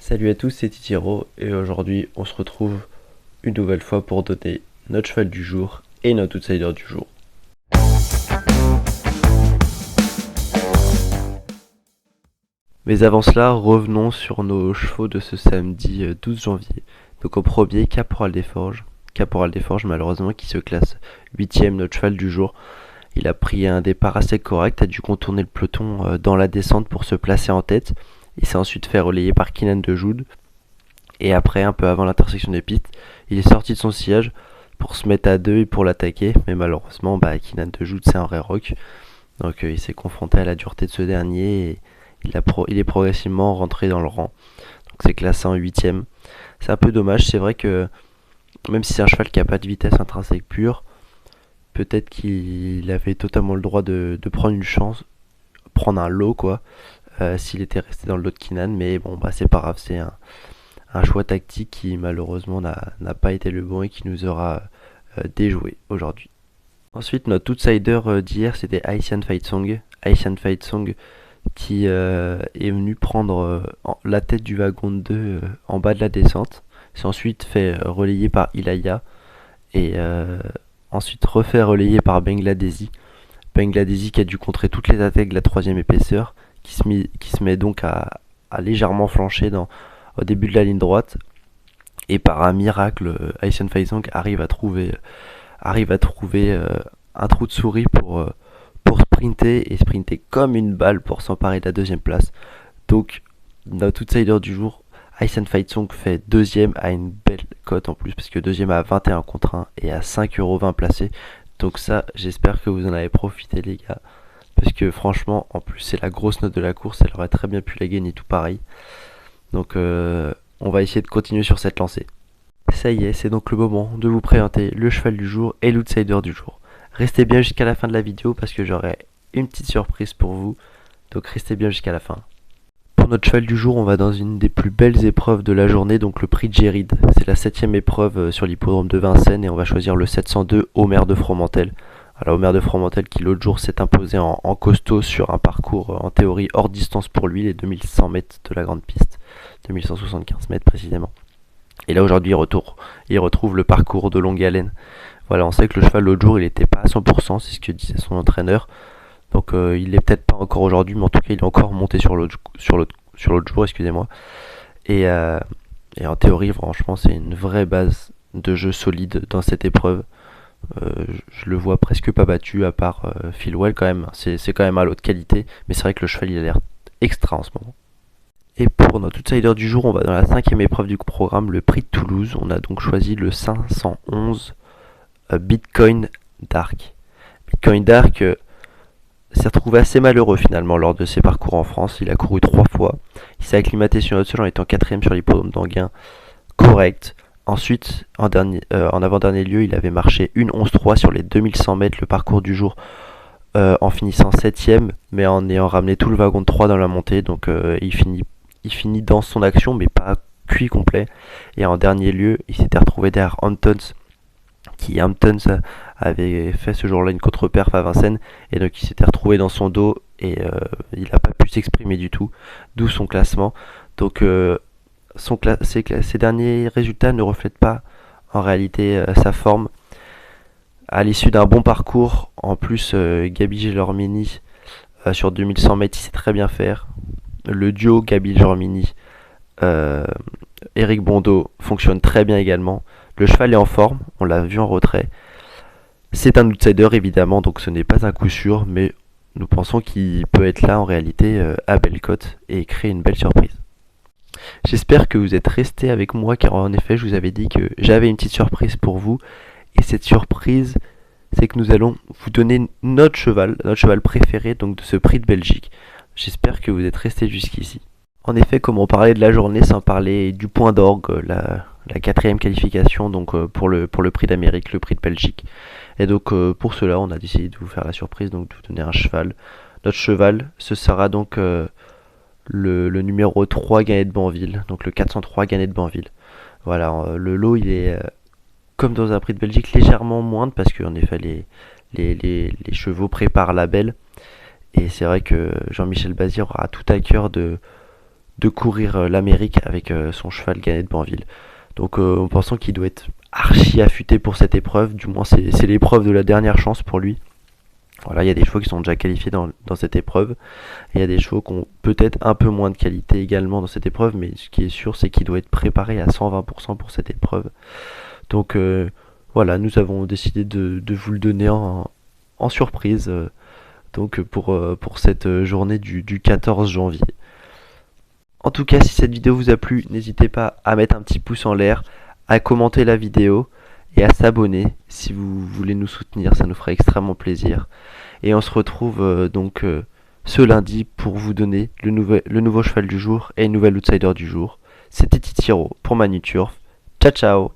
Salut à tous, c'est Titiro et aujourd'hui on se retrouve une nouvelle fois pour donner notre cheval du jour et notre outsider du jour. Mais avant cela, revenons sur nos chevaux de ce samedi 12 janvier. Donc au premier, Caporal des Forges. Caporal des Forges malheureusement qui se classe 8ème, notre cheval du jour. Il a pris un départ assez correct, a dû contourner le peloton dans la descente pour se placer en tête. Il s'est ensuite fait relayer par Kinan de Joude. Et après, un peu avant l'intersection des pistes, il est sorti de son sillage pour se mettre à deux et pour l'attaquer. Mais malheureusement, Kinan de Joude, c'est un vrai rock. Donc il s'est confronté à la dureté de ce dernier et il est progressivement rentré dans le rang. Donc c'est classé en 8ème. C'est un peu dommage, c'est vrai que même si c'est un cheval qui n'a pas de vitesse intrinsèque pure, peut-être qu'il avait totalement le droit de prendre une chance, prendre un lot quoi, s'il était resté dans le lot de Kinan. Mais bon, c'est pas grave, c'est un choix tactique qui malheureusement n'a pas été le bon et qui nous aura déjoué aujourd'hui. Ensuite, notre outsider d'hier, c'était Haitian Fight Song. Haitian Fight Song qui est venu prendre la tête du wagon de 2 en bas de la descente. S'est ensuite fait relayer par Ilaya et ensuite refait relayer par Bangladesi. Bangladesi qui a dû contrer toutes les attaques de la troisième épaisseur, qui se met donc à légèrement flancher au début de la ligne droite. Et par un miracle, Haitian Fight Song arrive à trouver un trou de souris pour sprinter comme une balle pour s'emparer de la deuxième place. Donc notre outsider du jour, Haitian Fight Song, fait deuxième à une belle cote en plus, parce que deuxième à 21 contre 1 et à 5,20€ placé. Donc ça, j'espère que vous en avez profité les gars, parce que franchement, en plus c'est la grosse note de la course, elle aurait très bien pu la gagner tout pareil. Donc on va essayer de continuer sur cette lancée. Ça y est, c'est donc le moment de vous présenter le cheval du jour et l'outsider du jour. Restez bien jusqu'à la fin de la vidéo parce que j'aurai une petite surprise pour vous, donc restez bien jusqu'à la fin. Pour notre cheval du jour, on va dans une des plus belles épreuves de la journée, donc le prix de Géride. C'est la 7ème épreuve sur l'hippodrome de Vincennes et on va choisir le 702 Homer de Fromentel. Alors Homer de Fromentel qui l'autre jour s'est imposé en costaud sur un parcours en théorie hors distance pour lui, les 2100 mètres de la grande piste, 2175 mètres précisément. Et là aujourd'hui il retrouve le parcours de longue haleine. Voilà, on sait que le cheval l'autre jour il était pas à 100%, c'est ce que disait son entraîneur. Donc il est peut-être pas encore aujourd'hui, mais en tout cas il est encore monté sur l'autre jour, excusez-moi. Et en théorie, franchement, c'est une vraie base de jeu solide dans cette épreuve. Je le vois presque pas battu, à part Phil Well quand même. C'est quand même à l'autre qualité, mais c'est vrai que le cheval il a l'air extra en ce moment. Et pour notre outsider du jour, on va dans la 5ème épreuve du programme, le prix de Toulouse. On a donc choisi le 511 Bitcoin Dark. Bitcoin Dark s'est retrouvé assez malheureux finalement lors de ses parcours en France. Il a couru 3 fois. Il s'est acclimaté sur notre sol en étant 4ème sur l'hippodrome d'Anguin. Correct. Ensuite, en avant-dernier lieu, il avait marché une 11-3 sur les 2100 mètres, le parcours du jour, en finissant 7ème, mais en ayant ramené tout le wagon de 3 dans la montée. Donc il finit dans son action, mais pas cuit complet. Et en dernier lieu, il s'était retrouvé derrière Hamptons, qui avait fait ce jour-là une contre-perf à Vincennes, et donc il s'était retrouvé dans son dos, et il n'a pas pu s'exprimer du tout, d'où son classement. Donc ses derniers résultats ne reflètent pas en réalité sa forme. À l'issue d'un bon parcours, en plus Gabi Gelormini sur 2100 mètres, il sait très bien faire. Le duo Gabi Gelormini, Eric Bondo fonctionne très bien également. Le cheval est en forme, on l'a vu en retrait. C'est un outsider évidemment, donc ce n'est pas un coup sûr, mais nous pensons qu'il peut être là en réalité à belle cote et créer une belle surprise. J'espère que vous êtes restés avec moi, car en effet je vous avais dit que j'avais une petite surprise pour vous. Et cette surprise, c'est que nous allons vous donner notre cheval préféré donc de ce prix de Belgique. J'espère que vous êtes restés jusqu'ici. En effet, comme on parlait de la journée sans parler du point d'orgue, la 4ème qualification donc pour le prix d'Amérique, le prix de Belgique. Et donc pour cela, on a décidé de vous faire la surprise, donc de vous donner un cheval. Notre cheval, ce sera donc le numéro 3 Gagné de Banville, donc le 403 Gagné de Banville. Voilà, le lot il est comme dans un prix de Belgique légèrement moindre parce qu'en effet les chevaux préparent la belle. Et c'est vrai que Jean-Michel Bazir aura tout à cœur de de courir l'Amérique avec son cheval Ganet de Banville. Donc en pensant qu'il doit être archi affûté pour cette épreuve, du moins c'est l'épreuve de la dernière chance pour lui. Voilà, il y a des chevaux qui sont déjà qualifiés dans cette épreuve. Et il y a des chevaux qui ont peut-être un peu moins de qualité également dans cette épreuve, mais ce qui est sûr, c'est qu'il doit être préparé à 120% pour cette épreuve. Donc voilà, nous avons décidé de vous le donner en surprise donc pour cette journée du 14 janvier. En tout cas, si cette vidéo vous a plu, n'hésitez pas à mettre un petit pouce en l'air, à commenter la vidéo et à s'abonner si vous voulez nous soutenir, ça nous ferait extrêmement plaisir. Et on se retrouve ce lundi pour vous donner le nouveau cheval du jour et le nouvel outsider du jour. C'était Titiro pour Manu Turf. Ciao ciao.